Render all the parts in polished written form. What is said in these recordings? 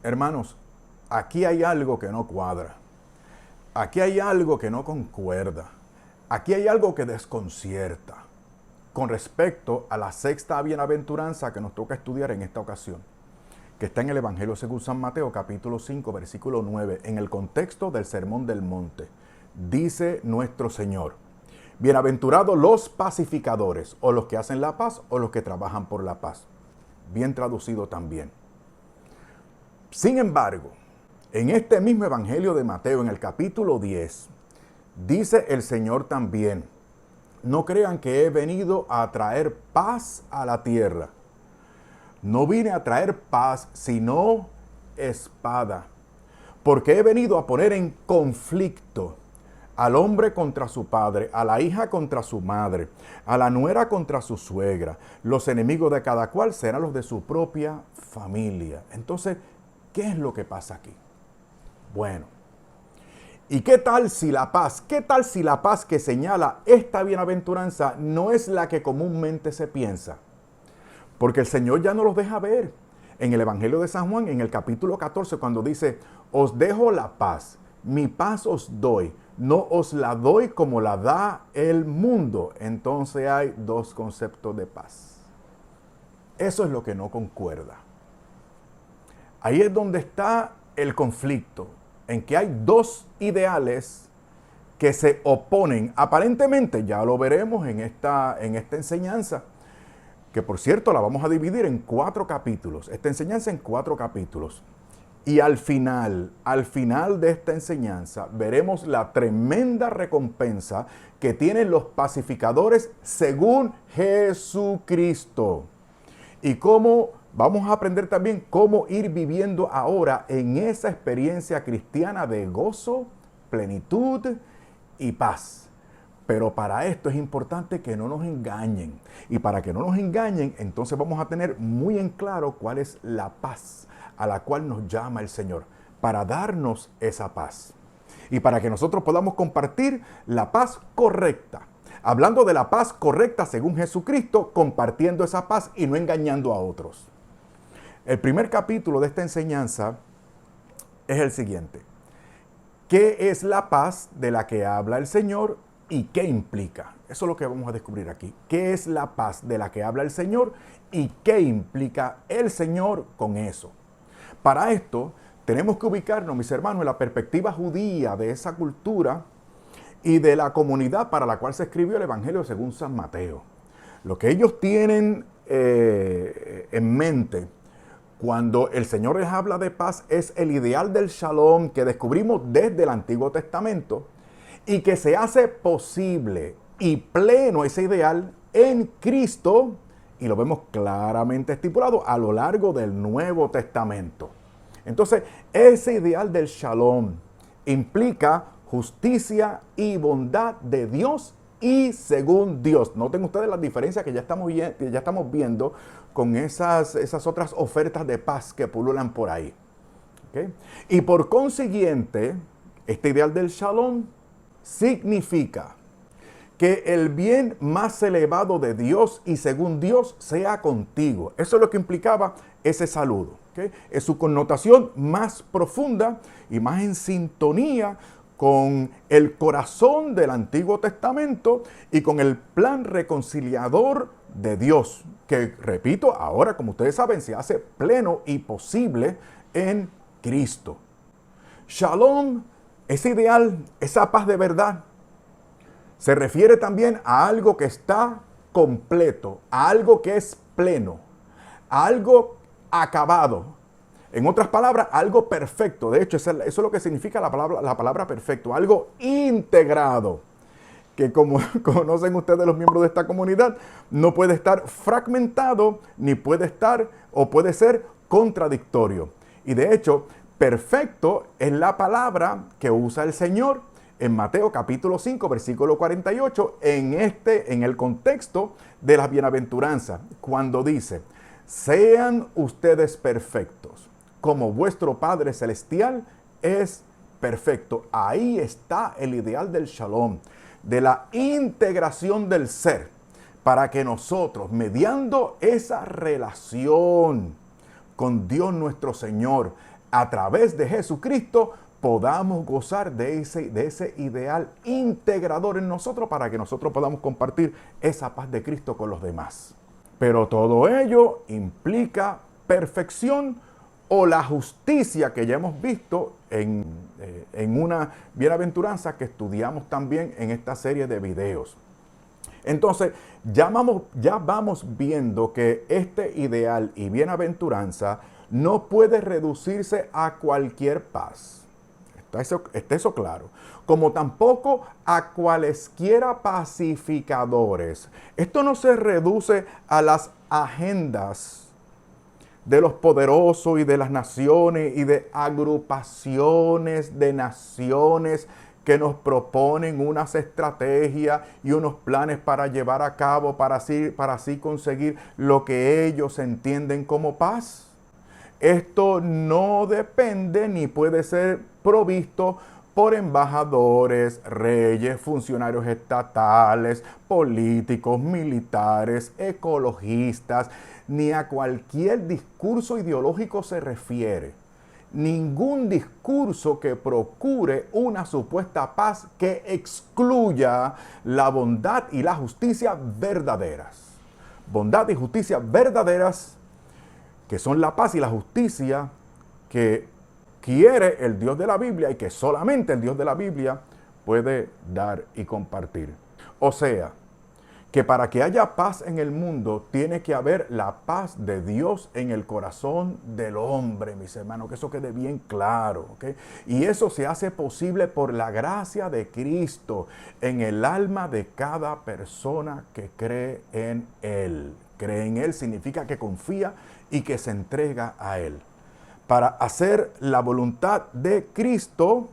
Hermanos, aquí hay algo que no cuadra. Aquí hay algo que no concuerda. Aquí hay algo que desconcierta con respecto a la sexta bienaventuranza que nos toca estudiar en esta ocasión, que está en el Evangelio según San Mateo, capítulo 5, versículo 9, en el contexto del Sermón del Monte. Dice nuestro Señor: bienaventurados los pacificadores, o los que hacen la paz, o los que trabajan por la paz. Bien traducido también. Sin embargo, en este mismo Evangelio de Mateo, en el capítulo 10, dice el Señor también: no crean que he venido a traer paz a la tierra. No vine a traer paz, sino espada. Porque he venido a poner en conflicto al hombre contra su padre, a la hija contra su madre, a la nuera contra su suegra. Los enemigos de cada cual serán los de su propia familia. Entonces, ¿qué es lo que pasa aquí? Bueno, ¿y qué tal si la paz que señala esta bienaventuranza no es la que comúnmente se piensa? Porque el Señor ya nos los deja ver en el Evangelio de San Juan, en el capítulo 14, cuando dice: os dejo la paz, mi paz os doy, no os la doy como la da el mundo. Entonces hay dos conceptos de paz. Eso es lo que no concuerda. Ahí es donde está el conflicto, en que hay dos ideales que se oponen. Aparentemente, ya lo veremos en esta enseñanza, que por cierto la vamos a dividir en 4 capítulos. Esta enseñanza en 4 capítulos. Y al final de esta enseñanza, veremos la tremenda recompensa que tienen los pacificadores según Jesucristo. Y cómo vamos a aprender también cómo ir viviendo ahora en esa experiencia cristiana de gozo, plenitud y paz. Pero para esto es importante que no nos engañen. Y para que no nos engañen, entonces vamos a tener muy en claro cuál es la paz a la cual nos llama el Señor, para darnos esa paz. Y para que nosotros podamos compartir la paz correcta. Hablando de la paz correcta según Jesucristo, compartiendo esa paz y no engañando a otros. El primer capítulo de esta enseñanza es el siguiente: ¿qué es la paz de la que habla el Señor y qué implica? Eso es lo que vamos a descubrir aquí. ¿Qué es la paz de la que habla el Señor y qué implica el Señor con eso? Para esto tenemos que ubicarnos, mis hermanos, en la perspectiva judía de esa cultura y de la comunidad para la cual se escribió el Evangelio según San Mateo. Lo que ellos tienen en mente cuando el Señor les habla de paz es el ideal del shalom que descubrimos desde el Antiguo Testamento y que se hace posible y pleno ese ideal en Cristo, y lo vemos claramente estipulado a lo largo del Nuevo Testamento. Entonces, ese ideal del shalom implica justicia y bondad de Dios y según Dios. Noten ustedes las diferencias que ya estamos viendo con esas otras ofertas de paz que pululan por ahí. ¿Okay? Y por consiguiente, este ideal del shalom significa que el bien más elevado de Dios y según Dios sea contigo. Eso es lo que implicaba ese saludo. ¿Okay? Es su connotación más profunda y más en sintonía con el corazón del Antiguo Testamento y con el plan reconciliador de Dios, que, repito, ahora, como ustedes saben, se hace pleno y posible en Cristo. Shalom, ese ideal, esa paz de verdad, se refiere también a algo que está completo, a algo que es pleno, a algo acabado. En otras palabras, algo perfecto. De hecho, eso es lo que significa la palabra perfecto, algo integrado, que como conocen ustedes los miembros de esta comunidad, no puede estar fragmentado, ni puede estar o puede ser contradictorio. Y de hecho, perfecto es la palabra que usa el Señor en Mateo capítulo 5, versículo 48, en el contexto de las bienaventuranzas, cuando dice: sean ustedes perfectos, como vuestro Padre Celestial es perfecto. Ahí está el ideal del shalom, de la integración del ser, para que nosotros, mediando esa relación con Dios nuestro Señor, a través de Jesucristo podamos gozar de ese ideal integrador en nosotros para que nosotros podamos compartir esa paz de Cristo con los demás. Pero todo ello implica perfección o la justicia que ya hemos visto en una bienaventuranza que estudiamos también en esta serie de videos. Entonces, ya vamos viendo que este ideal y bienaventuranza no puede reducirse a cualquier paz. Está eso claro. Como tampoco a cualesquiera pacificadores. Esto no se reduce a las agendas de los poderosos y de las naciones y de agrupaciones de naciones que nos proponen unas estrategias y unos planes para llevar a cabo, para así conseguir lo que ellos entienden como paz. Esto no depende ni puede ser provisto por embajadores, reyes, funcionarios estatales, políticos, militares, ecologistas, ni a cualquier discurso ideológico se refiere. Ningún discurso que procure una supuesta paz que excluya la bondad y la justicia verdaderas. Bondad y justicia verdaderas, que son la paz y la justicia que quiere el Dios de la Biblia y que solamente el Dios de la Biblia puede dar y compartir. O sea, que para que haya paz en el mundo, tiene que haber la paz de Dios en el corazón del hombre, mis hermanos, que eso quede bien claro, ¿ok? Y eso se hace posible por la gracia de Cristo en el alma de cada persona que cree en Él. Cree en Él significa que confía y que se entrega a Él. Para hacer la voluntad de Cristo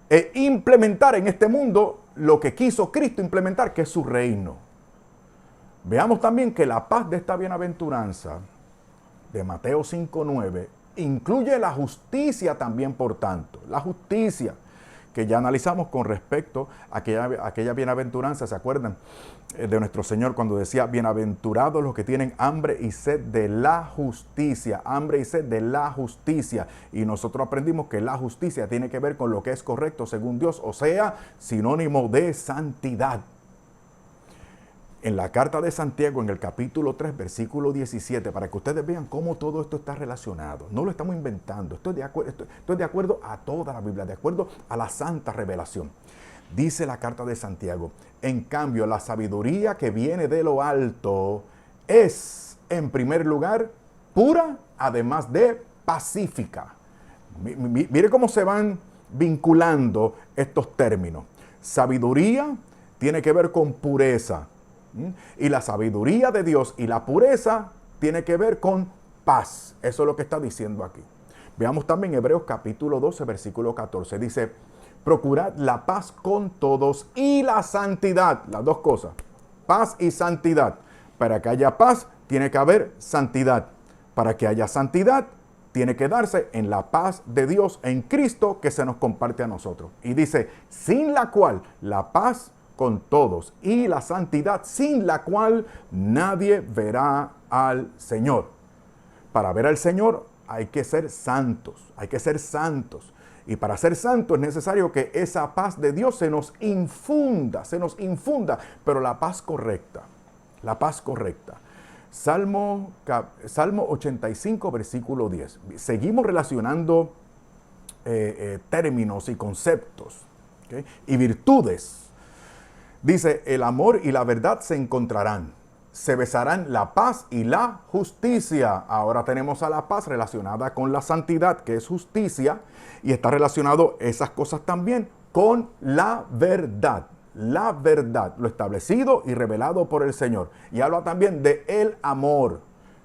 e implementar en este mundo lo que quiso Cristo implementar, que es su reino. Veamos también que la paz de esta bienaventuranza de Mateo 5:9 incluye la justicia también, por tanto. La justicia que ya analizamos con respecto a aquella bienaventuranza, ¿se acuerdan? De nuestro Señor cuando decía, bienaventurados los que tienen hambre y sed de la justicia, hambre y sed de la justicia. Y nosotros aprendimos que la justicia tiene que ver con lo que es correcto según Dios, o sea, sinónimo de santidad. En la carta de Santiago, en el capítulo 3, versículo 17, para que ustedes vean cómo todo esto está relacionado. No lo estamos inventando, estoy de acuerdo a toda la Biblia, de acuerdo a la santa revelación. Dice la carta de Santiago, en cambio, la sabiduría que viene de lo alto es, en primer lugar, pura, además de pacífica. Mire cómo se van vinculando estos términos. Sabiduría tiene que ver con pureza. Y la sabiduría de Dios y la pureza tiene que ver con paz. Eso es lo que está diciendo aquí. Veamos también Hebreos capítulo 12, versículo 14. Dice, procurad la paz con todos y la santidad. Las dos cosas, paz y santidad. Para que haya paz, tiene que haber santidad. Para que haya santidad, tiene que darse en la paz de Dios en Cristo que se nos comparte a nosotros. Y dice, sin la cual la paz con todos y la santidad sin la cual nadie verá al Señor. Para ver al Señor hay que ser santos, Y para ser santos es necesario que esa paz de Dios se nos infunda, pero la paz correcta. Salmo 85, versículo 10. Seguimos relacionando términos y conceptos, ¿okay? Y virtudes. Dice, el amor y la verdad se encontrarán, se besarán la paz y la justicia. Ahora tenemos a la paz relacionada con la santidad, que es justicia, y está relacionado esas cosas también con la verdad. La verdad, lo establecido y revelado por el Señor. Y habla también de el amor,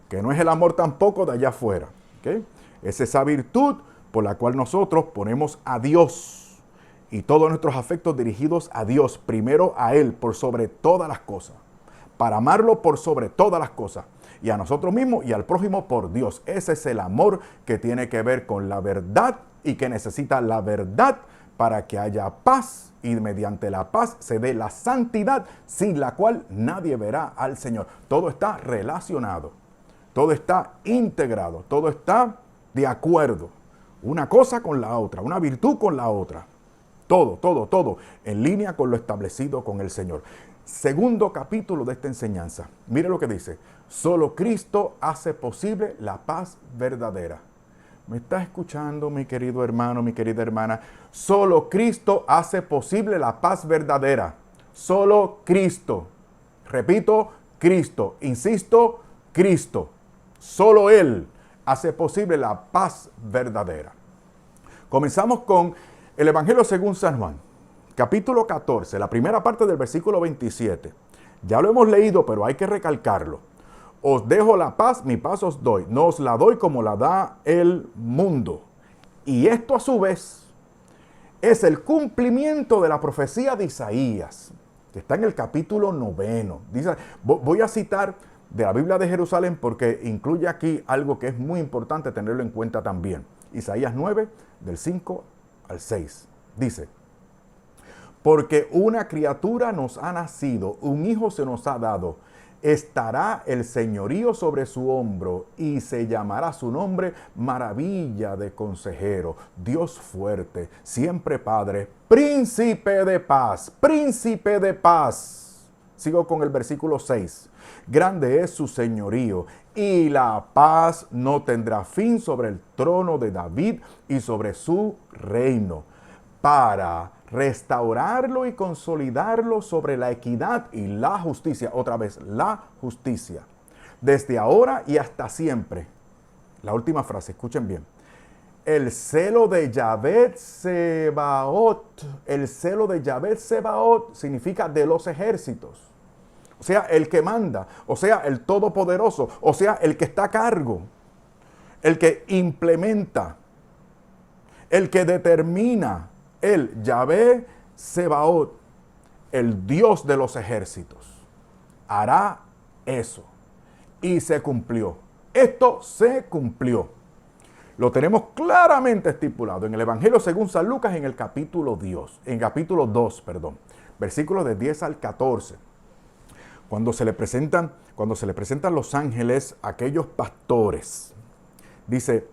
que no es el amor tampoco de allá afuera, ¿okay? Es esa virtud por la cual nosotros ponemos a Dios y todos nuestros afectos dirigidos a Dios, primero a Él por sobre todas las cosas, para amarlo por sobre todas las cosas, y a nosotros mismos y al prójimo por Dios. Ese es el amor que tiene que ver con la verdad y que necesita la verdad para que haya paz, y mediante la paz se dé la santidad sin la cual nadie verá al Señor. Todo está relacionado, todo está integrado, todo está de acuerdo. Una cosa con la otra, una virtud con la otra. Todo, todo, todo en línea con lo establecido con el Señor. Segundo capítulo de esta enseñanza. Mire lo que dice. Solo Cristo hace posible la paz verdadera. ¿Me estás escuchando, mi querido hermano, mi querida hermana? Solo Cristo hace posible la paz verdadera. Solo Cristo. Repito, Cristo. Insisto, Cristo. Solo Él hace posible la paz verdadera. Comenzamos con el Evangelio según San Juan, capítulo 14, la primera parte del versículo 27. Ya lo hemos leído, pero hay que recalcarlo. Os dejo la paz, mi paz os doy. No os la doy como la da el mundo. Y esto a su vez es el cumplimiento de la profecía de Isaías, que está en el capítulo 9. Dice, voy a citar de la Biblia de Jerusalén porque incluye aquí algo que es muy importante tenerlo en cuenta también. Isaías 9, del 5 al 6. Dice, porque una criatura nos ha nacido, un hijo se nos ha dado. Estará el señorío sobre su hombro y se llamará su nombre Maravilla de Consejero, Dios fuerte, siempre Padre, Príncipe de paz, Príncipe de paz. Sigo con el versículo 6. Grande es su señorío y la paz no tendrá fin sobre el trono de David y sobre su reino, para restaurarlo y consolidarlo sobre la equidad y la justicia. Otra vez, la justicia. Desde ahora y hasta siempre. La última frase, escuchen bien. El celo de Yahvé Sebaot. El celo de Yahvé Sebaot significa de los ejércitos. O sea, el que manda. O sea, el todopoderoso. O sea, el que está a cargo. El que implementa. El que determina. El Yahvé Sebaot, el Dios de los ejércitos, hará eso. Y se cumplió. Esto se cumplió. Lo tenemos claramente estipulado en el Evangelio según San Lucas en el capítulo 2, versículos de 10 al 14. Cuando se le presentan los ángeles a aquellos pastores, dice,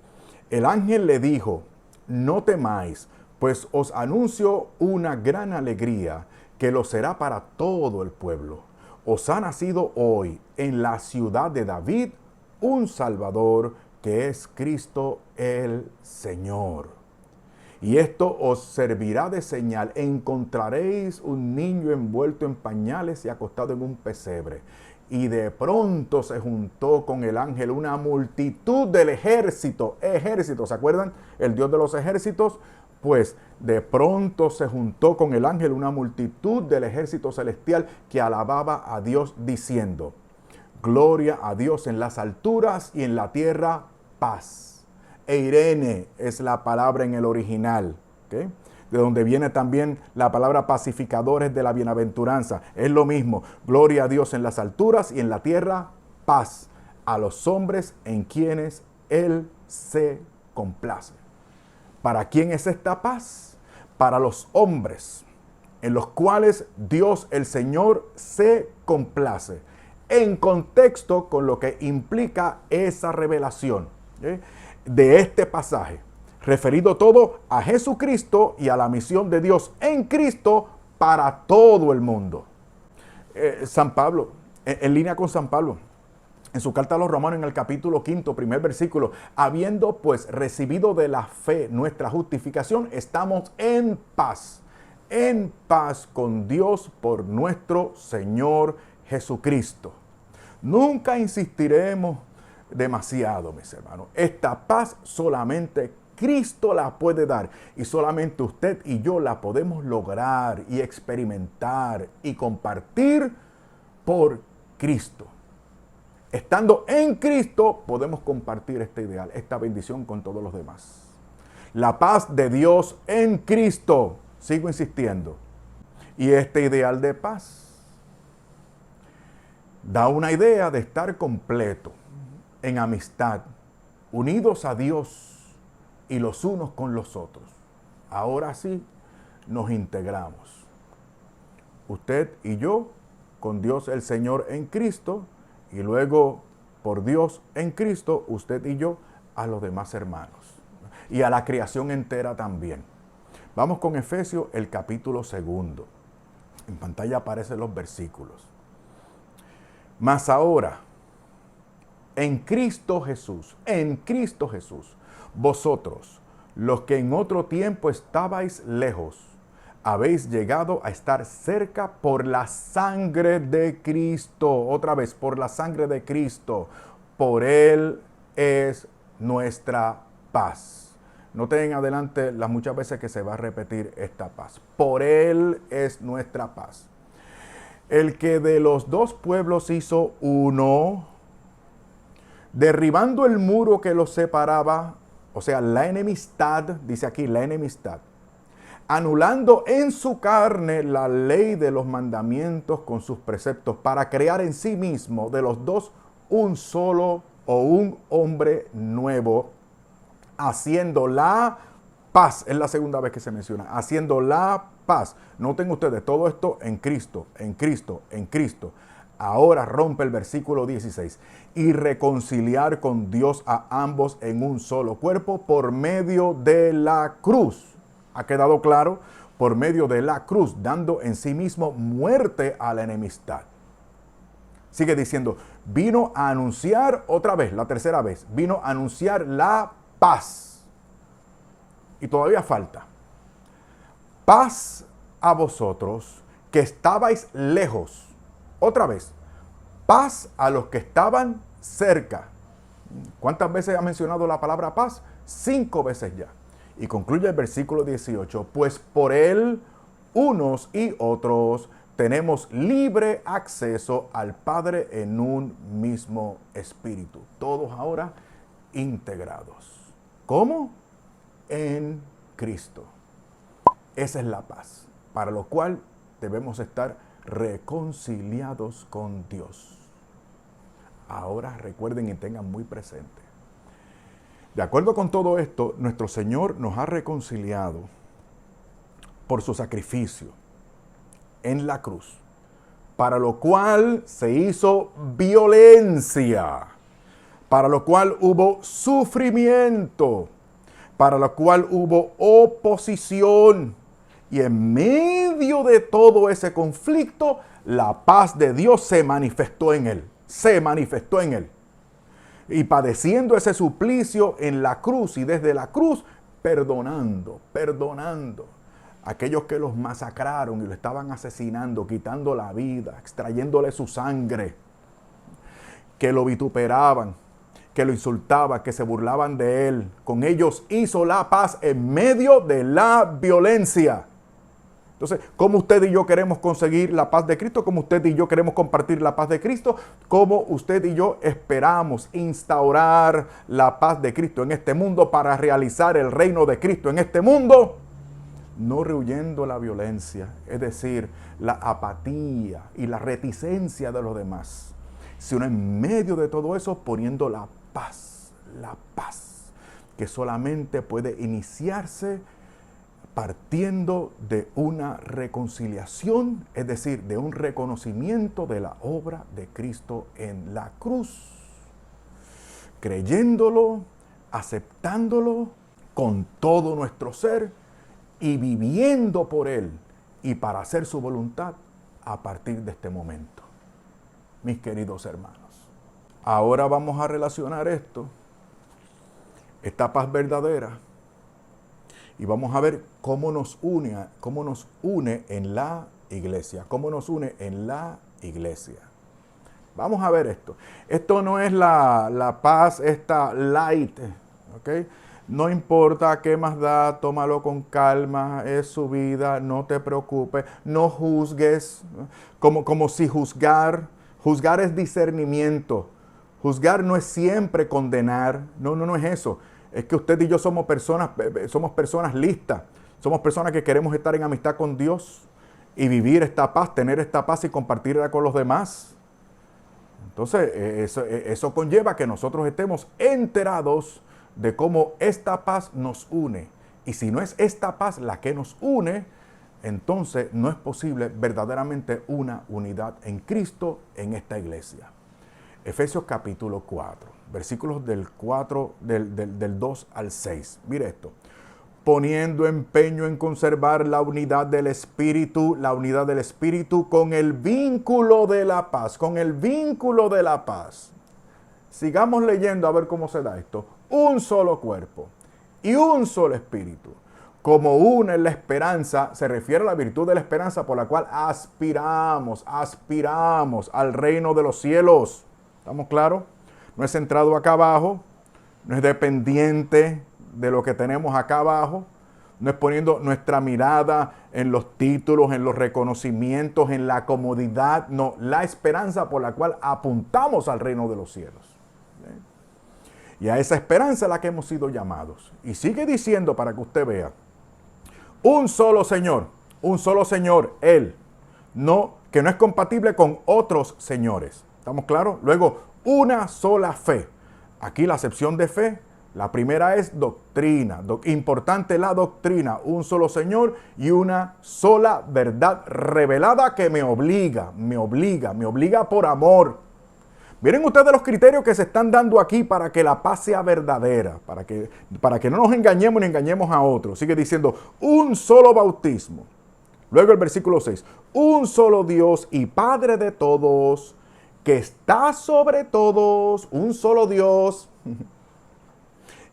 el ángel le dijo, no temáis, pues os anuncio una gran alegría que lo será para todo el pueblo. Os ha nacido hoy en la ciudad de David un Salvador que es Cristo el Señor. Y esto os servirá de señal. Encontraréis un niño envuelto en pañales y acostado en un pesebre. Y de pronto se juntó con el ángel una multitud del ejército. Ejército, ¿se acuerdan? El Dios de los ejércitos. Pues de pronto se juntó con el ángel una multitud del ejército celestial que alababa a Dios diciendo, gloria a Dios en las alturas y en la tierra paz. Eirene es la palabra en el original, ¿okay? De donde viene también la palabra pacificadores de la bienaventuranza. Es lo mismo, gloria a Dios en las alturas y en la tierra paz a los hombres en quienes Él se complace. ¿Para quién es esta paz? Para los hombres, en los cuales Dios el Señor se complace. En contexto con lo que implica esa revelación de este pasaje. Referido todo a Jesucristo y a la misión de Dios en Cristo para todo el mundo. San Pablo, en línea con San Pablo, en su carta a los Romanos, en el capítulo 5, primer versículo, habiendo pues recibido de la fe nuestra justificación, estamos en paz con Dios por nuestro Señor Jesucristo. Nunca insistiremos demasiado, mis hermanos. Esta paz solamente Cristo la puede dar y solamente usted y yo la podemos lograr y experimentar y compartir por Cristo. Estando en Cristo, podemos compartir este ideal, esta bendición con todos los demás. La paz de Dios en Cristo, sigo insistiendo. Y este ideal de paz da una idea de estar completo, en amistad, unidos a Dios y los unos con los otros. Ahora sí, nos integramos. Usted y yo, con Dios el Señor en Cristo, y luego, por Dios en Cristo, usted y yo a los demás hermanos. y a la creación entera también. Vamos con Efesios, el capítulo 2. En pantalla aparecen los versículos. Mas ahora, en Cristo Jesús, vosotros, los que en otro tiempo estabais lejos, habéis llegado a estar cerca por la sangre de Cristo. Otra vez, por la sangre de Cristo. Por Él es nuestra paz. Noten en adelante las muchas veces que se va a repetir esta paz. Por Él es nuestra paz. El que de los dos pueblos hizo uno, derribando el muro que los separaba, o sea, la enemistad, dice aquí la enemistad, anulando en su carne la ley de los mandamientos con sus preceptos, para crear en sí mismo de los dos un solo o un hombre nuevo, haciendo la paz. Es la segunda vez que se menciona, haciendo la paz. Noten ustedes, todo esto en Cristo, en Cristo, en Cristo. Ahora rompe el versículo 16. Y reconciliar con Dios a ambos en un solo cuerpo por medio de la cruz. ¿Ha quedado claro? Por medio de la cruz, dando en sí mismo muerte a la enemistad. Sigue diciendo, vino a anunciar otra vez, la tercera vez, vino a anunciar la paz. Y todavía falta. Paz a vosotros que estabais lejos. Otra vez, paz a los que estaban cerca. ¿Cuántas veces ha mencionado la palabra paz? 5 veces ya. Y concluye el versículo 18, pues por Él, unos y otros, tenemos libre acceso al Padre en un mismo espíritu. Todos ahora integrados. ¿Cómo? En Cristo. Esa es la paz, para lo cual debemos estar reconciliados con Dios. Ahora recuerden y tengan muy presente. De acuerdo con todo esto, nuestro Señor nos ha reconciliado por su sacrificio en la cruz, para lo cual se hizo violencia, para lo cual hubo sufrimiento, para lo cual hubo oposición. Y en medio de todo ese conflicto, la paz de Dios se manifestó en Él. Se manifestó en Él. Y padeciendo ese suplicio en la cruz y desde la cruz, perdonando a aquellos que los masacraron y lo estaban asesinando, quitando la vida, extrayéndole su sangre, que lo vituperaban, que lo insultaban, que se burlaban de él. Con ellos hizo la paz en medio de la violencia. Entonces, ¿cómo usted y yo queremos conseguir la paz de Cristo? ¿Cómo usted y yo queremos compartir la paz de Cristo? ¿Cómo usted y yo esperamos instaurar la paz de Cristo en este mundo para realizar el reino de Cristo en este mundo? No rehuyendo la violencia, es decir, la apatía y la reticencia de los demás, sino en medio de todo eso poniendo la paz, que solamente puede iniciarse partiendo de una reconciliación, es decir, de un reconocimiento de la obra de Cristo en la cruz, creyéndolo, aceptándolo con todo nuestro ser y viviendo por Él y para hacer su voluntad a partir de este momento. Mis queridos hermanos, ahora vamos a relacionar esta paz verdadera, y vamos a ver cómo nos une en la iglesia. Cómo nos une en la iglesia. Vamos a ver esto. Esto no es la paz, esta light. ¿Ok? No importa qué más da, tómalo con calma, es su vida, no te preocupes, no juzgues. Como si juzgar es discernimiento. Juzgar no es siempre condenar. No es eso. Es que usted y yo somos personas listas. Somos personas que queremos estar en amistad con Dios y vivir esta paz, tener esta paz y compartirla con los demás. Entonces, eso conlleva que nosotros estemos enterados de cómo esta paz nos une. Y si no es esta paz la que nos une, entonces no es posible verdaderamente una unidad en Cristo en esta iglesia. Efesios capítulo 4, versículos del 2 al 6. Mire esto. Poniendo empeño en conservar la unidad del Espíritu con el vínculo de la paz, con el vínculo de la paz. Sigamos leyendo a ver cómo se da esto. Un solo cuerpo y un solo espíritu. Como una en la esperanza, se refiere a la virtud de la esperanza por la cual aspiramos al reino de los cielos. ¿Estamos claros? No es centrado acá abajo, no es dependiente de lo que tenemos acá abajo, no es poniendo nuestra mirada en los títulos, en los reconocimientos, en la comodidad, no, la esperanza por la cual apuntamos al reino de los cielos. Y a esa esperanza es la que hemos sido llamados. Y sigue diciendo para que usted vea, un solo Señor, Él, no, que no es compatible con otros señores. ¿Estamos claros? Luego, una sola fe. Aquí la acepción de fe, la primera es doctrina. Importante la doctrina, un solo Señor y una sola verdad revelada que me obliga por amor. Miren ustedes los criterios que se están dando aquí para que la paz sea verdadera, para que no nos engañemos ni engañemos a otros. Sigue diciendo, un solo bautismo. Luego el versículo 6, un solo Dios y Padre de todos, que está sobre todos, un solo Dios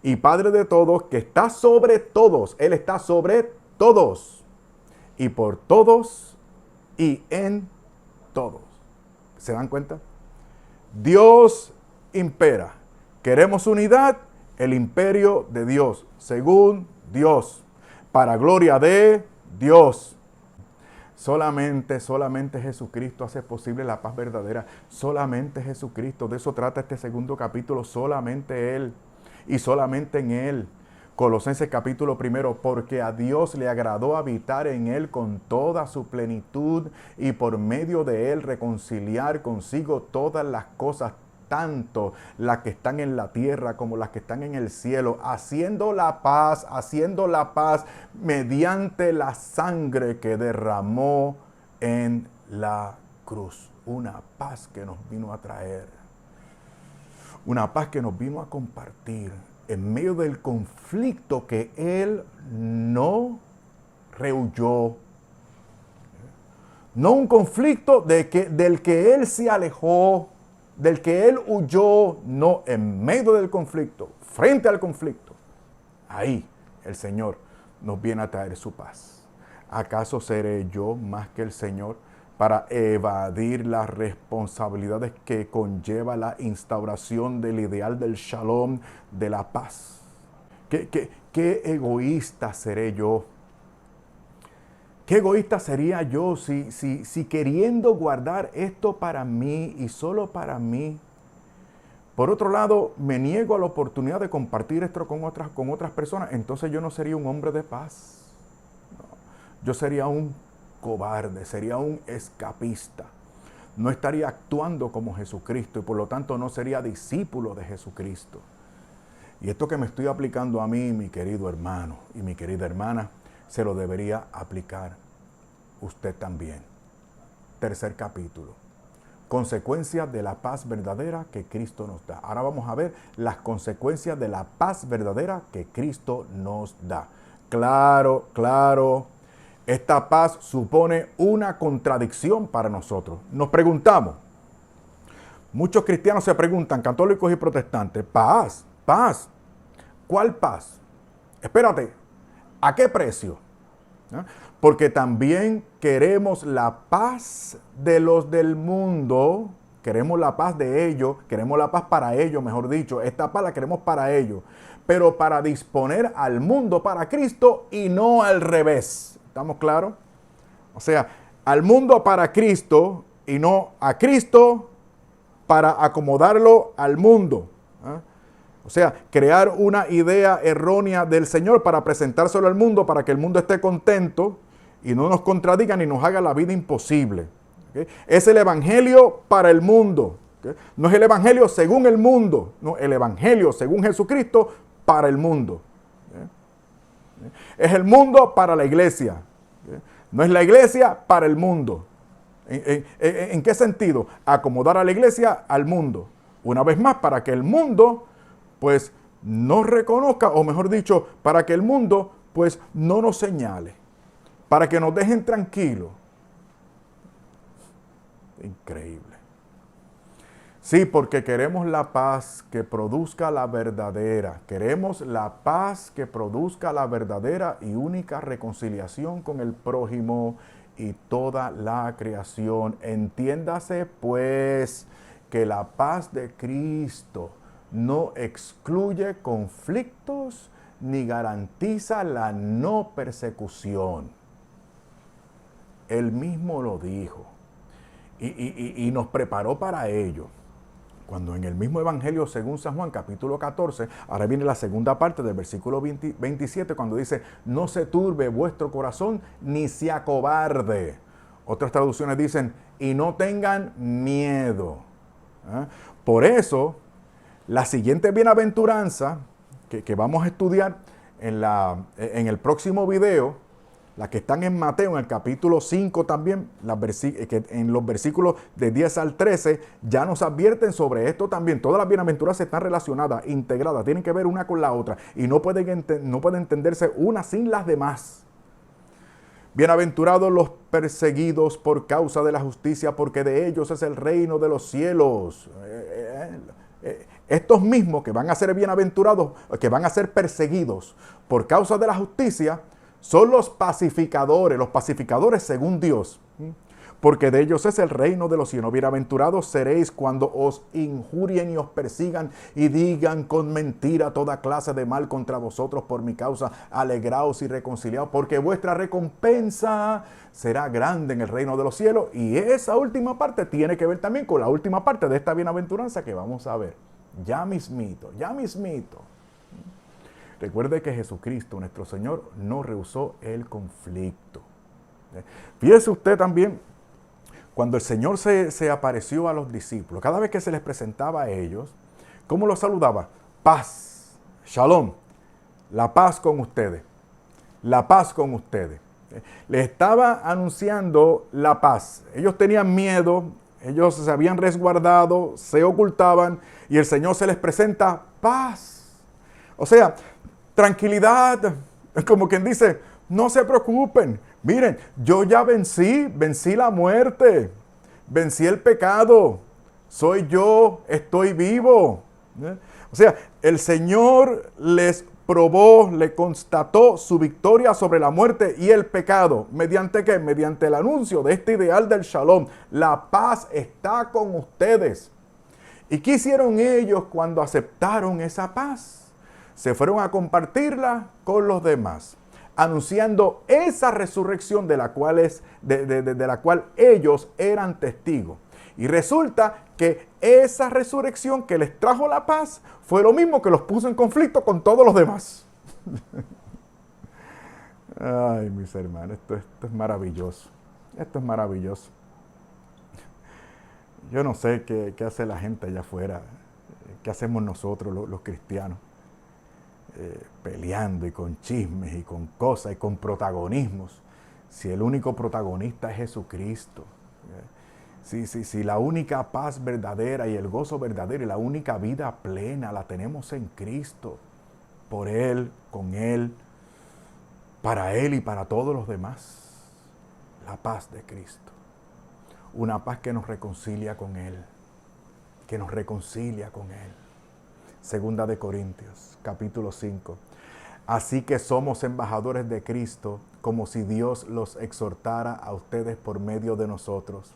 y Padre de todos, que está sobre todos. Él está sobre todos y por todos y en todos. ¿Se dan cuenta? Dios impera. Queremos unidad, el imperio de Dios, según Dios, para gloria de Dios. Solamente Jesucristo hace posible la paz verdadera. Solamente Jesucristo. De eso trata este segundo capítulo. Solamente Él. Y solamente en Él. Colosenses capítulo 1. Porque a Dios le agradó habitar en Él con toda su plenitud y por medio de Él reconciliar consigo todas las cosas, tanto las que están en la tierra como las que están en el cielo, haciendo la paz mediante la sangre que derramó en la cruz. Una paz que nos vino a traer, una paz que nos vino a compartir en medio del conflicto que Él no rehuyó. No un conflicto del que Él se alejó, del que Él huyó, no, en medio del conflicto, frente al conflicto. Ahí el Señor nos viene a traer su paz. ¿Acaso seré yo más que el Señor para evadir las responsabilidades que conlleva la instauración del ideal del shalom, de la paz? ¿Qué egoísta seré yo? ¿Qué egoísta sería yo si queriendo guardar esto para mí y solo para mí, por otro lado, me niego a la oportunidad de compartir esto con otras personas? Entonces yo no sería un hombre de paz. No, yo sería un cobarde, sería un escapista. No estaría actuando como Jesucristo y por lo tanto no sería discípulo de Jesucristo. Y esto que me estoy aplicando a mí, mi querido hermano y mi querida hermana, se lo debería aplicar usted también. Tercer capítulo. Consecuencias de la paz verdadera que Cristo nos da. Ahora vamos a ver las consecuencias de la paz verdadera que Cristo nos da. Claro. Esta paz supone una contradicción para nosotros. Nos preguntamos, muchos cristianos se preguntan, católicos y protestantes, paz. ¿Cuál paz? Espérate, ¿a qué precio? ¿Ah? Porque también queremos la paz de los del mundo, queremos la paz de ellos, queremos la paz para ellos, mejor dicho, esta paz la queremos para ellos, pero para disponer al mundo para Cristo y no al revés. ¿Estamos claros? O sea, al mundo para Cristo y no a Cristo para acomodarlo al mundo. ¿Ah? O sea, crear una idea errónea del Señor para presentárselo al mundo, para que el mundo esté contento y no nos contradiga ni nos haga la vida imposible. ¿Okay? Es el evangelio para el mundo. ¿Okay? No es el evangelio según el mundo, no, el evangelio según Jesucristo para el mundo. ¿Okay? Es el mundo para la iglesia. ¿Okay? No es la iglesia para el mundo. ¿En qué sentido? Acomodar a la iglesia al mundo. Una vez más, para que el mundo, pues, nos reconozca, o mejor dicho, para que el mundo, pues, no nos señale, para que nos dejen tranquilos. Increíble. Sí, porque queremos la paz que produzca la verdadera. Queremos la paz que produzca la verdadera y única reconciliación con el prójimo y toda la creación. Entiéndase, pues, que la paz de Cristo no excluye conflictos ni garantiza la no persecución. Él mismo lo dijo y nos preparó para ello. Cuando en el mismo Evangelio según San Juan, capítulo 14, ahora viene la segunda parte del versículo 27, cuando dice, no se turbe vuestro corazón, ni se acobarde. Otras traducciones dicen, y no tengan miedo. Por eso, la siguiente bienaventuranza que vamos a estudiar en el próximo video, las que están en Mateo, en el capítulo 5 también, que en los versículos de 10 al 13, ya nos advierten sobre esto también. Todas las bienaventuranzas están relacionadas, integradas, tienen que ver una con la otra y no pueden entenderse una sin las demás. Bienaventurados los perseguidos por causa de la justicia, porque de ellos es el reino de los cielos. Estos mismos que van a ser bienaventurados, que van a ser perseguidos por causa de la justicia, son los pacificadores según Dios, porque de ellos es el reino de los cielos. Bienaventurados seréis cuando os injurien y os persigan y digan con mentira toda clase de mal contra vosotros por mi causa. Alegraos y reconciliaos, porque vuestra recompensa será grande en el reino de los cielos. Y esa última parte tiene que ver también con la última parte de esta bienaventuranza que vamos a ver. Ya mismito, ya mismito. Recuerde que Jesucristo, nuestro Señor, no rehusó el conflicto. Fíjese usted también, cuando el Señor se apareció a los discípulos, cada vez que se les presentaba a ellos, ¿cómo los saludaba? Paz, shalom, la paz con ustedes, la paz con ustedes. Les estaba anunciando la paz. Ellos tenían miedo, ellos se habían resguardado, se ocultaban, y el Señor se les presenta paz. O sea, tranquilidad, como quien dice, no se preocupen. Miren, yo ya vencí la muerte, vencí el pecado, soy yo, estoy vivo. O sea, el Señor les probó, le constató su victoria sobre la muerte y el pecado. ¿Mediante qué? Mediante el anuncio de este ideal del shalom. La paz está con ustedes. ¿Y qué hicieron ellos cuando aceptaron esa paz? Se fueron a compartirla con los demás, anunciando esa resurrección de la cual ellos eran testigos. Y resulta que esa resurrección que les trajo la paz fue lo mismo que los puso en conflicto con todos los demás. Ay, mis hermanos, esto es maravilloso. Esto es maravilloso. Yo no sé qué hace la gente allá afuera, qué hacemos nosotros los cristianos. Peleando y con chismes y con cosas y con protagonismos, si el único protagonista es Jesucristo, si la única paz verdadera y el gozo verdadero y la única vida plena la tenemos en Cristo, por Él, con Él, para Él y para todos los demás, la paz de Cristo, una paz que nos reconcilia con Él, que nos reconcilia con Él. Segunda de Corintios, capítulo 5. Así que somos embajadores de Cristo, como si Dios los exhortara a ustedes por medio de nosotros.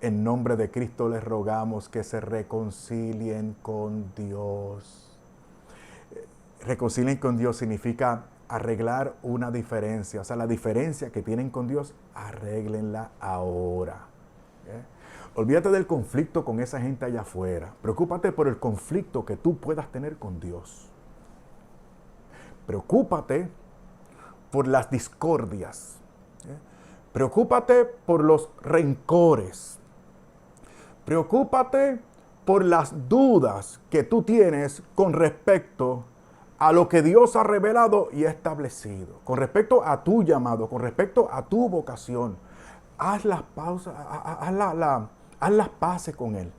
En nombre de Cristo les rogamos que se reconcilien con Dios. Reconcilien con Dios significa arreglar una diferencia. O sea, la diferencia que tienen con Dios, arréglenla ahora. Olvídate del conflicto con esa gente allá afuera. Preocúpate por el conflicto que tú puedas tener con Dios. Preocúpate por las discordias. Preocúpate por los rencores. Preocúpate por las dudas que tú tienes con respecto a lo que Dios ha revelado y establecido. Con respecto a tu llamado, con respecto a tu vocación. Haz las paces con Él.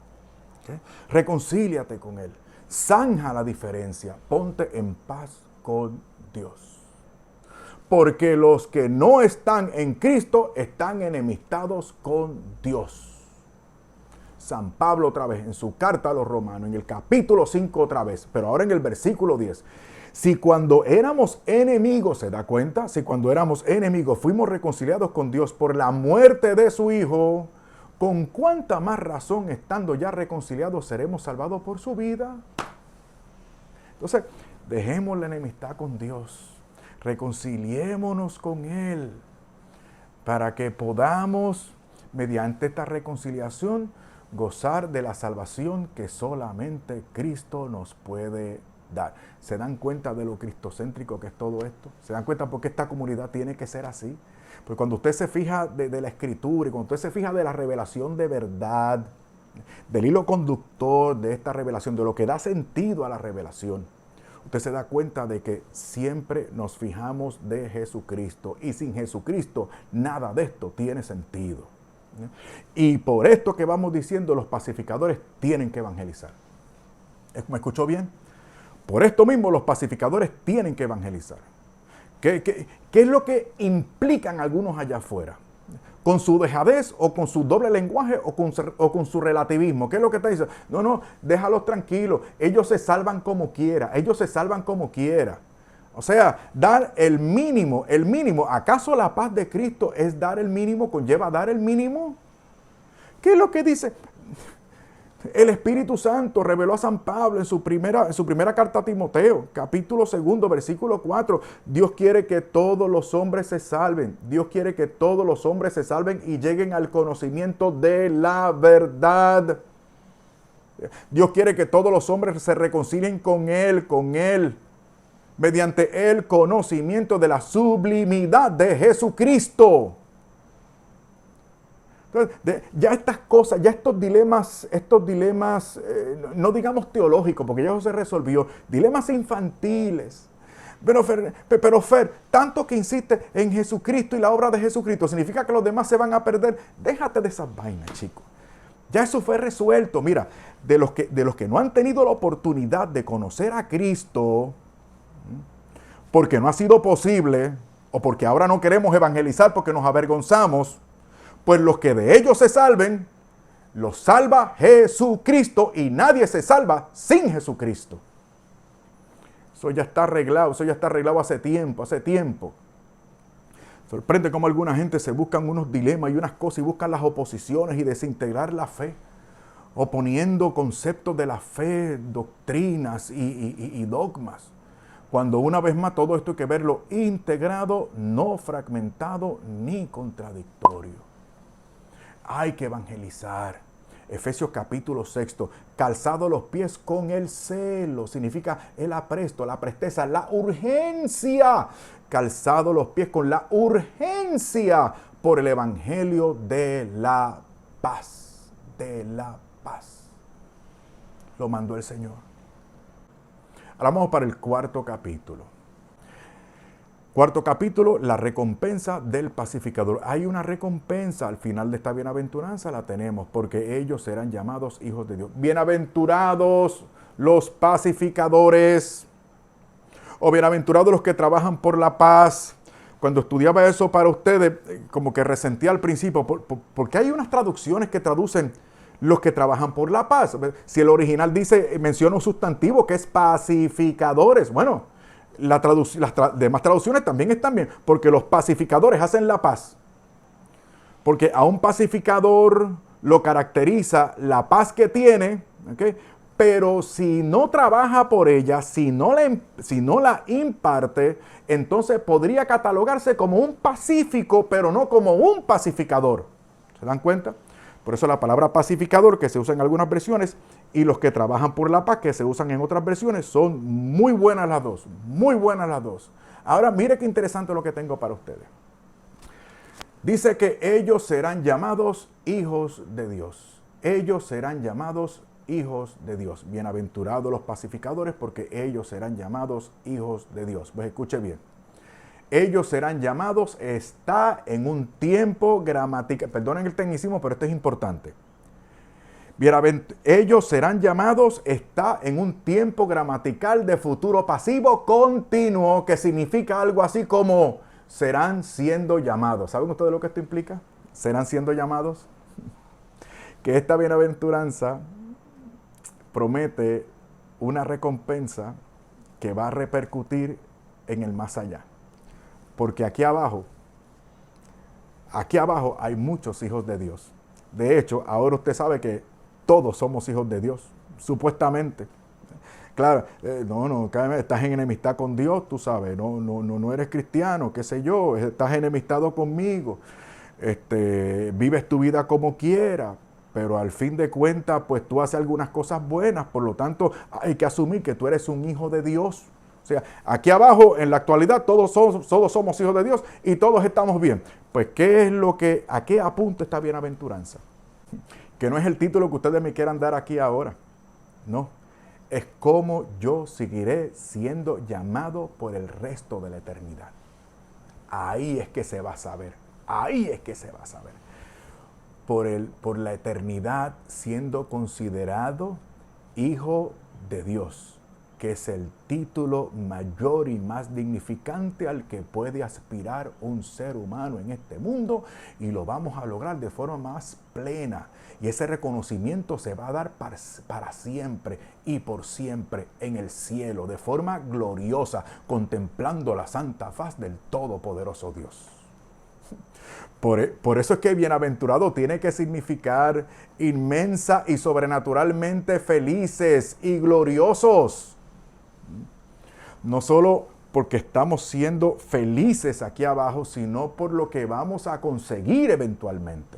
¿Ok? Reconcíliate con Él. Zanja la diferencia. Ponte en paz con Dios. Porque los que no están en Cristo están enemistados con Dios. San Pablo otra vez en su carta a los romanos, en el capítulo 5 otra vez, pero ahora en el versículo 10. Si cuando éramos enemigos, ¿se da cuenta? Si cuando éramos enemigos fuimos reconciliados con Dios por la muerte de su Hijo, ¿con cuánta más razón estando ya reconciliados seremos salvados por su vida? Entonces, dejemos la enemistad con Dios. Reconciliémonos con Él para que podamos, mediante esta reconciliación, gozar de la salvación que solamente Cristo nos puede dar. ¿Se dan cuenta de lo cristocéntrico que es todo esto? ¿Se dan cuenta por qué esta comunidad tiene que ser así? Porque cuando usted se fija de la Escritura y cuando usted se fija de la revelación de verdad, del hilo conductor de esta revelación, de lo que da sentido a la revelación, usted se da cuenta de que siempre nos fijamos de Jesucristo. Y sin Jesucristo, nada de esto tiene sentido. Y por esto que vamos diciendo, los pacificadores tienen que evangelizar. ¿Me escuchó bien? Por esto mismo, los pacificadores tienen que evangelizar. ¿Qué es lo que implican algunos allá afuera? Con su dejadez o con su doble lenguaje o con su relativismo. ¿Qué es lo que está diciendo? No, déjalos tranquilos. Ellos se salvan como quiera. Ellos se salvan como quiera. O sea, dar el mínimo. ¿Acaso la paz de Cristo es dar el mínimo? ¿Conlleva dar el mínimo? ¿Qué es lo que dice? El Espíritu Santo reveló a San Pablo en su primera carta a Timoteo, capítulo 2, versículo 4. Dios quiere que todos los hombres se salven. Dios quiere que todos los hombres se salven y lleguen al conocimiento de la verdad. Dios quiere que todos los hombres se reconcilien con Él, mediante el conocimiento de la sublimidad de Jesucristo. Entonces, ya estas cosas, ya estos dilemas, no digamos teológicos, porque ya eso se resolvió, dilemas infantiles. Pero Fer, tanto que insiste en Jesucristo y la obra de Jesucristo, ¿significa que los demás se van a perder? Déjate de esas vainas, chicos. Ya eso fue resuelto. Mira, de los que no han tenido la oportunidad de conocer a Cristo, porque no ha sido posible, o porque ahora no queremos evangelizar porque nos avergonzamos, pues los que de ellos se salven, los salva Jesucristo y nadie se salva sin Jesucristo. Eso ya está arreglado hace tiempo. Sorprende cómo alguna gente se buscan unos dilemas y unas cosas y buscan las oposiciones y desintegrar la fe, oponiendo conceptos de la fe, doctrinas y dogmas. Cuando una vez más todo esto hay que verlo integrado, no fragmentado ni contradictorio. Hay que evangelizar. Efesios capítulo 6, calzado los pies con el celo, significa el apresto, la presteza, la urgencia. Calzado los pies con la urgencia por el evangelio de la paz. De la paz. Lo mandó el Señor. Ahora vamos para el cuarto capítulo. Cuarto capítulo, la recompensa del pacificador. Hay una recompensa al final de esta bienaventuranza, la tenemos, porque ellos serán llamados hijos de Dios. Bienaventurados los pacificadores, o bienaventurados los que trabajan por la paz. Cuando estudiaba eso para ustedes, como que resentía al principio, porque hay unas traducciones que traducen los que trabajan por la paz. Si el original menciona un sustantivo que es pacificadores, bueno, las demás traducciones también están bien, porque los pacificadores hacen la paz. Porque a un pacificador lo caracteriza la paz que tiene, ¿okay? Pero si no trabaja por ella, si no la imparte, entonces podría catalogarse como un pacífico, pero no como un pacificador. ¿Se dan cuenta? Por eso la palabra pacificador, que se usa en algunas versiones, y los que trabajan por la paz, que se usan en otras versiones, son muy buenas las dos. Muy buenas las dos. Ahora, mire qué interesante lo que tengo para ustedes. Dice que ellos serán llamados hijos de Dios. Ellos serán llamados hijos de Dios. Bienaventurados los pacificadores, porque ellos serán llamados hijos de Dios. Pues escuche bien. Ellos serán llamados, está en un tiempo gramatical. Perdonen el tecnicismo, pero esto es importante. Ellos serán llamados, está en un tiempo gramatical de futuro pasivo continuo, que significa algo así como serán siendo llamados. ¿Saben ustedes lo que esto implica? Serán siendo llamados. Que esta bienaventuranza promete una recompensa que va a repercutir en el más allá. Porque aquí abajo hay muchos hijos de Dios. De hecho, ahora usted sabe que todos somos hijos de Dios, supuestamente. Claro, estás en enemistad con Dios, tú sabes, no eres cristiano, qué sé yo, estás enemistado conmigo, vives tu vida como quieras, pero al fin de cuentas, pues tú haces algunas cosas buenas, por lo tanto, hay que asumir que tú eres un hijo de Dios. O sea, aquí abajo, en la actualidad, todos somos hijos de Dios y todos estamos bien. Pues, ¿a qué apunta esta bienaventuranza? Que no es el título que ustedes me quieran dar aquí ahora. No. Es cómo yo seguiré siendo llamado por el resto de la eternidad. Ahí es que se va a saber. Ahí es que se va a saber. Por la eternidad siendo considerado hijo de Dios, que es el título mayor y más dignificante al que puede aspirar un ser humano en este mundo, y lo vamos a lograr de forma más plena. Y ese reconocimiento se va a dar para siempre y por siempre en el cielo, de forma gloriosa, contemplando la santa faz del Todopoderoso Dios. Por eso es que bienaventurado tiene que significar inmensa y sobrenaturalmente felices y gloriosos. No solo porque estamos siendo felices aquí abajo, sino por lo que vamos a conseguir eventualmente.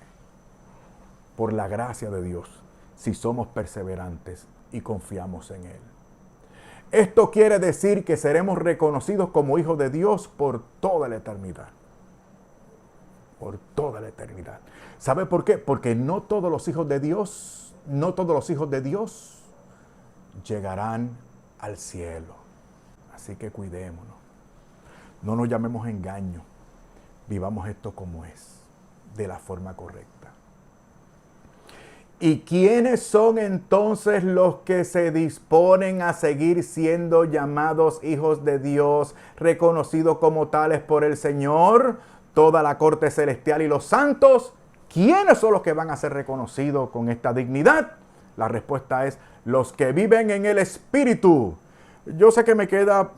Por la gracia de Dios, si somos perseverantes y confiamos en Él. Esto quiere decir que seremos reconocidos como hijos de Dios por toda la eternidad. Por toda la eternidad. ¿Sabe por qué? Porque no todos los hijos de Dios llegarán al cielo. Así que cuidémonos. No nos llamemos engaño. Vivamos esto como es, de la forma correcta. ¿Y quiénes son entonces los que se disponen a seguir siendo llamados hijos de Dios, reconocidos como tales por el Señor, toda la corte celestial y los santos? ¿Quiénes son los que van a ser reconocidos con esta dignidad? La respuesta es los que viven en el Espíritu. Yo sé que me queda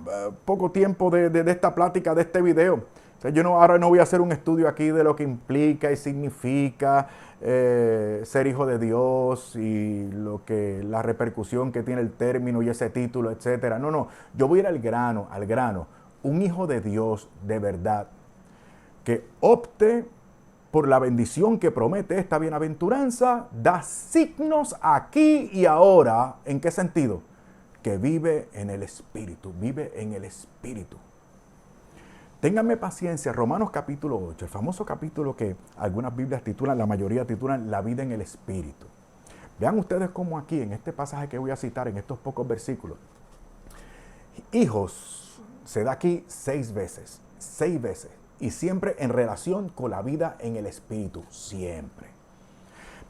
poco tiempo de esta plática, de este video. O sea, ahora no voy a hacer un estudio aquí de lo que implica y significa ser hijo de Dios y la repercusión que tiene el término y ese título, etcétera. No, yo voy a ir al grano. Un hijo de Dios de verdad que opte por la bendición que promete esta bienaventuranza, da signos aquí y ahora. ¿En qué sentido? Que vive en el Espíritu, Ténganme paciencia, Romanos capítulo 8, el famoso capítulo que algunas Biblias titulan, la mayoría titulan La vida en el Espíritu. Vean ustedes cómo aquí, en este pasaje que voy a citar, en estos pocos versículos, hijos se da aquí 6 veces, y siempre en relación con la vida en el Espíritu, siempre.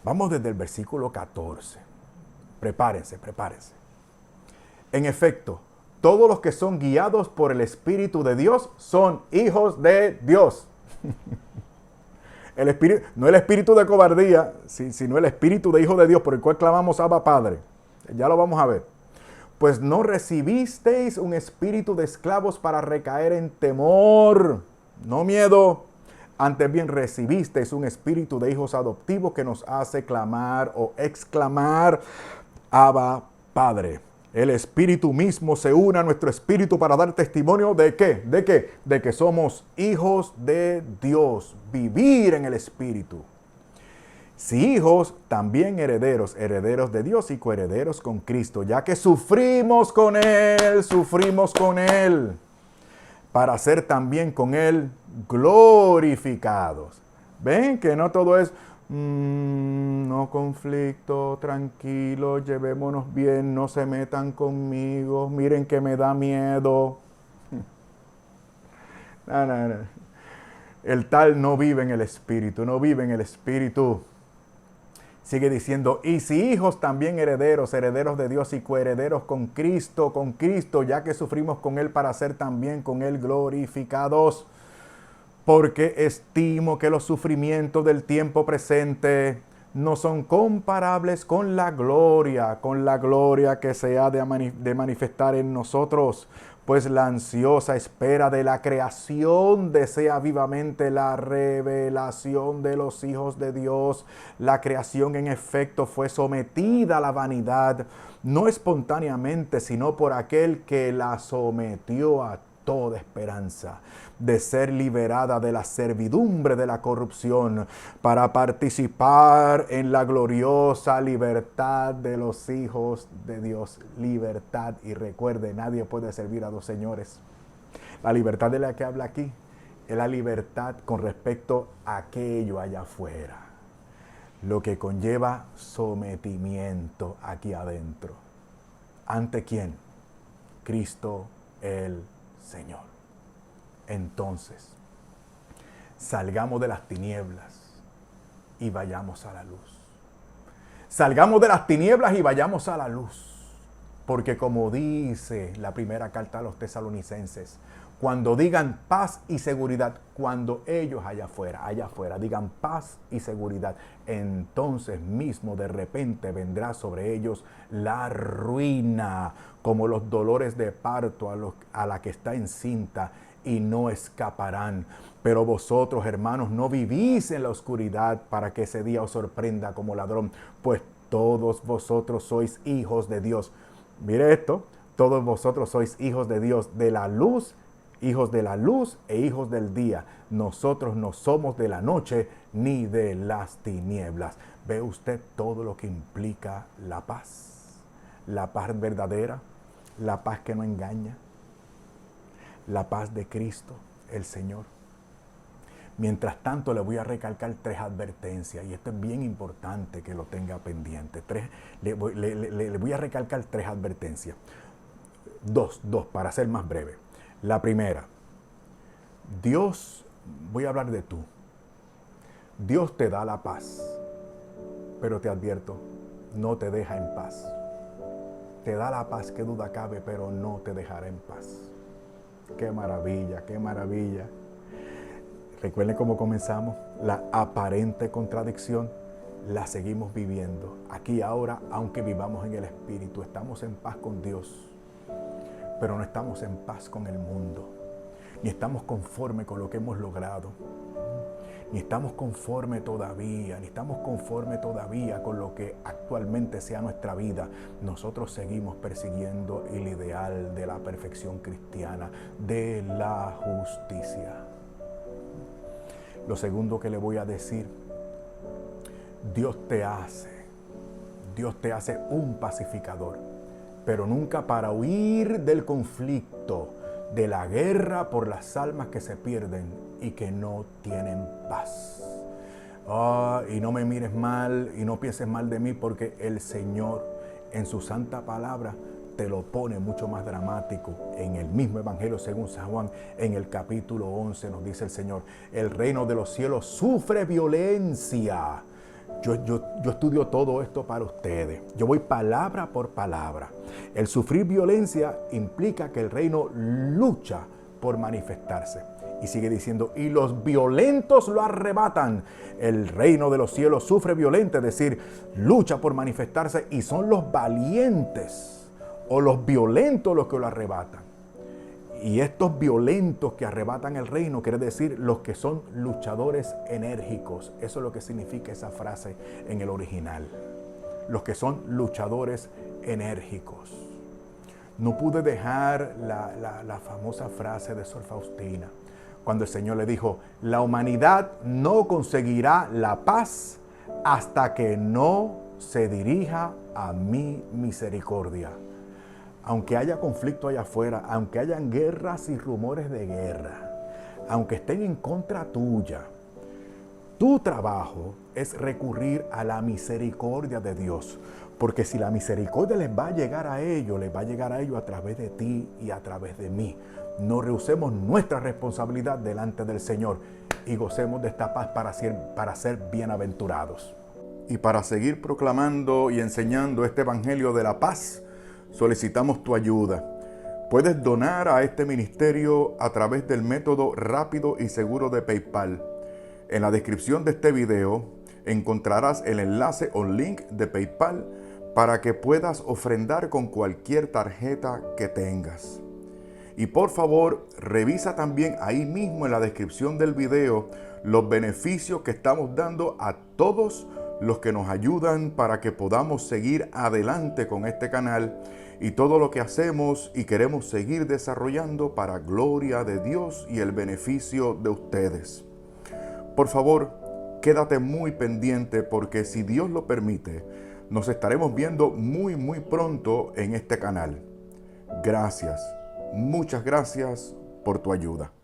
Vamos desde el versículo 14. Prepárense. En efecto, todos los que son guiados por el Espíritu de Dios son hijos de Dios. No el espíritu de cobardía, sino el espíritu de hijo de Dios por el cual clamamos Abba Padre. Ya lo vamos a ver. Pues no recibisteis un espíritu de esclavos para recaer en temor, no miedo. Antes bien recibisteis un espíritu de hijos adoptivos que nos hace clamar o exclamar Abba Padre. El Espíritu mismo se une a nuestro espíritu para dar testimonio ¿de qué? ¿De qué? De que somos hijos de Dios. Vivir en el Espíritu. Si hijos, también herederos de Dios y coherederos con Cristo, ya que sufrimos con Él, para ser también con Él glorificados. ¿Ven que no todo es no conflicto, tranquilo, llevémonos bien, no se metan conmigo, miren que me da miedo? No. El tal no vive en el Espíritu, Sigue diciendo, y si hijos también herederos, herederos de Dios y coherederos con Cristo, ya que sufrimos con Él para ser también con Él glorificados. Porque estimo que los sufrimientos del tiempo presente no son comparables con la gloria que se ha de manifestar en nosotros. Pues la ansiosa espera de la creación desea vivamente la revelación de los hijos de Dios. La creación en efecto fue sometida a la vanidad, no espontáneamente, sino por aquel que la sometió a toda esperanza de ser liberada de la servidumbre de la corrupción para participar en la gloriosa libertad de los hijos de Dios. Libertad, y recuerde, nadie puede servir a dos señores. La libertad de la que habla aquí es la libertad con respecto a aquello allá afuera, lo que conlleva sometimiento aquí adentro. ¿Ante quién? Cristo el Señor. Entonces, salgamos de las tinieblas y vayamos a la luz. Salgamos de las tinieblas y vayamos a la luz. Porque como dice la primera carta a los tesalonicenses, cuando digan paz y seguridad, cuando ellos allá afuera digan paz y seguridad, entonces mismo de repente vendrá sobre ellos la ruina, como los dolores de parto a la que está encinta, y no escaparán. Pero vosotros, hermanos, no vivís en la oscuridad para que ese día os sorprenda como ladrón, pues todos vosotros sois hijos de Dios. Mire esto, todos vosotros sois hijos de Dios, de la luz, hijos de la luz e hijos del día. Nosotros no somos de la noche ni de las tinieblas. ¿Ve usted todo lo que implica la paz? La paz verdadera, la paz que no engaña, la paz de Cristo, el Señor. Mientras tanto, le voy a recalcar 3 advertencias, y esto es bien importante que lo tenga pendiente. Le voy a recalcar 3 advertencias. Dos, para ser más breve. La primera, Dios, voy a hablar de tú. Dios te da la paz, pero te advierto, no te deja en paz. Te da la paz, qué duda cabe, pero no te dejará en paz. Qué maravilla, qué maravilla. Recuerden cómo comenzamos. La aparente contradicción la seguimos viviendo. Aquí ahora, aunque vivamos en el Espíritu, estamos en paz con Dios, pero no estamos en paz con el mundo. Ni estamos conforme con lo que hemos logrado. Ni estamos conforme todavía con lo que actualmente sea nuestra vida. Nosotros seguimos persiguiendo el ideal de la perfección cristiana, de la justicia. Lo segundo que le voy a decir, Dios te hace un pacificador, pero nunca para huir del conflicto, de la guerra por las almas que se pierden y que no tienen paz. Y no me mires mal y no pienses mal de mí, porque el Señor en su santa palabra te lo pone mucho más dramático. En el mismo Evangelio según San Juan, en el capítulo 11, nos dice el Señor: el reino de los cielos sufre violencia. Yo estudio todo esto para ustedes. Yo voy palabra por palabra. El sufrir violencia implica que el reino lucha por manifestarse. Y sigue diciendo, y los violentos lo arrebatan. El reino de los cielos sufre violencia, es decir, lucha por manifestarse, y son los valientes o los violentos los que lo arrebatan. Y estos violentos que arrebatan el reino, quiere decir los que son luchadores enérgicos. Eso es lo que significa esa frase en el original. Los que son luchadores enérgicos. No pude dejar la famosa frase de Sor Faustina, cuando el Señor le dijo: la humanidad no conseguirá la paz hasta que no se dirija a mi misericordia. Aunque haya conflicto allá afuera, aunque hayan guerras y rumores de guerra, aunque estén en contra tuya, tu trabajo es recurrir a la misericordia de Dios. Porque si la misericordia les va a llegar a ellos, a través de ti y a través de mí. No rehusemos nuestra responsabilidad delante del Señor y gocemos de esta paz para ser bienaventurados. Y para seguir proclamando y enseñando este evangelio de la paz, solicitamos tu ayuda. Puedes donar a este ministerio a través del método rápido y seguro de PayPal. En la descripción de este video encontrarás el enlace o link de PayPal para que puedas ofrendar con cualquier tarjeta que tengas. Y por favor, revisa también ahí mismo en la descripción del video los beneficios que estamos dando a todos los que nos ayudan para que podamos seguir adelante con este canal y todo lo que hacemos y queremos seguir desarrollando para gloria de Dios y el beneficio de ustedes. Por favor, quédate muy pendiente porque si Dios lo permite, nos estaremos viendo muy pronto en este canal. Gracias, muchas gracias por tu ayuda.